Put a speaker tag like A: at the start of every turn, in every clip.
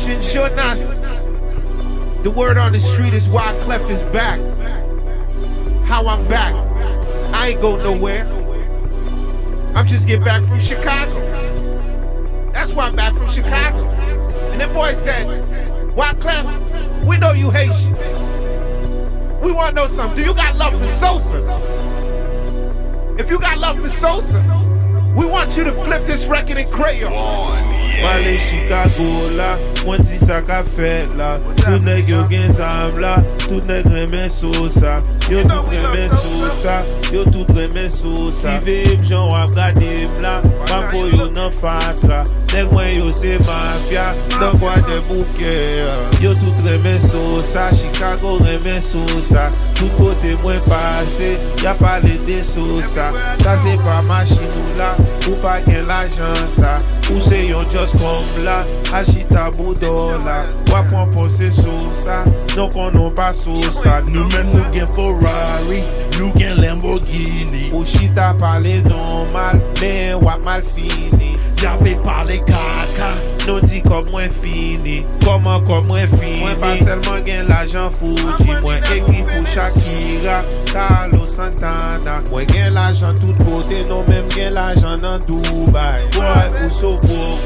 A: Ocean Jonas. The word on the street is Wyclef is back. How I'm back. I ain't go nowhere. I'm just getting back from Chicago. That's why I'm back from Chicago. And that boy said, Wyclef, we know you Haitian. We want to know something. Do you got love for Sosa? If you got love for Sosa, we want you to flip this record in Creole.
B: Male Chicago la, mwen ti sa ka fet la. Tout nèg yo gen zam la, tout nèg reme Sosa. Yo tout reme Sosa, yo tout reme Sosa. Si veb jan wap gade m la, mam fo yo nan fatra. Nèg mwen yo se mafia, nan kwa de bouke. Yo tout reme Sosa, Chicago reme Sosa. Tout kote mwen pase, ya pale de Sosa. Sa se pa machinou la, ou pa gen l'ajan sa. Ou se yon just comme là, achita boudola. Wap on pense Sosa, non konon pa Sosa.
C: Nous même nous gen Ferrari, nous gen Lamborghini.
B: Ou chita pale normal, mais wap mal fini.
C: Y'avait parlé caca.
B: Non di comme moi fini, comment comme moi fini. Moi pas seulement gen l'argent Fuji, moi écrit pour Shakira, Carlos Santana. Moi gen l'argent tout côté, non même gen l'argent dans Dubaï. Boy ou so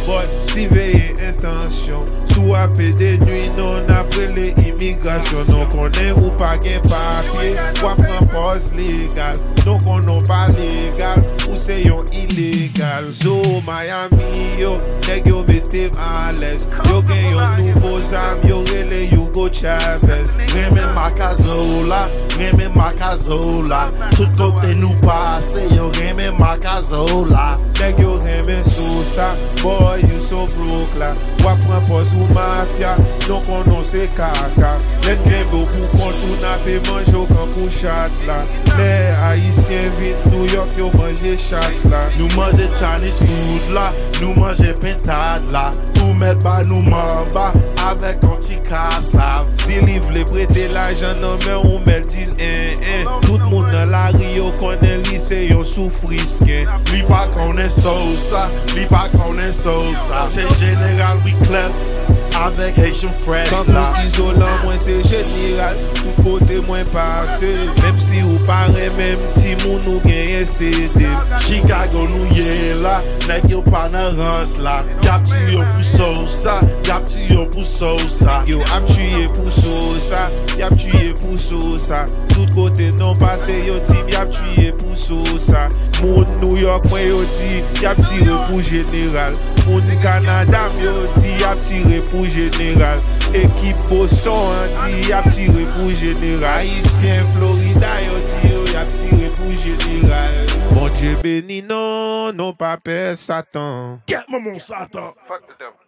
B: boy, surveiller intention. Sous apé de nuit, non après les immigrations. Non connaît ou pas gen papier, ou prend force légal. Non konon pas légal, ou c'est yon illégal. Zo Miami yo, nèg yo mette à l'aise. Yo gen yon nouveau zam, yo rele Hugo Chavez.
C: Reme Macazola, Reme Macazola. Tout côté nous passe, yo Reme Macazola.
B: Nèg yo reme Sosa, boy you so broke la. Wap pran pos ou mafia, non konon se kaka. Let gen beaucoup kontou na pe manjo kan pou chat la. Les haïtiens vite New York yo manje chat la.
C: Nous mange Chinese food là, nous mange pintade là. Tout mettre bas nous mamba avec un petit cassave.
B: Si li vle prêter l'argent non mais on met dit Tout moun dans la Rio connaît li se yon soufriske.
C: Li pa konnen Sosa, li pa konnen Sosa. C'est général Wyclef avec Haitian fresh
B: Quand
C: là.
B: moun isolant moi c'est général, tout côté moins passé. Même si ou paraît même si moun nou gen CD.
C: Chicago nous yé là, nèg yo pa nan rance là. Yap ti yo pou Sosa, yap ti yo pou Sosa.
B: Yo ap tuye pour Sosa, yap tuye pour Sosa. Tout côté non passé yo team yap tuye pour Sosa. Moun New York moi yo di yap tire pour général. Moun Canada yo di yap tire pour général. Équipe Boston di yap tire pour général. Haïtien Florida yo di yo yap tire pour général. Bon Dieu béni non, non pas peur Satan.
C: Get mon Satan.
A: Fuck the devil.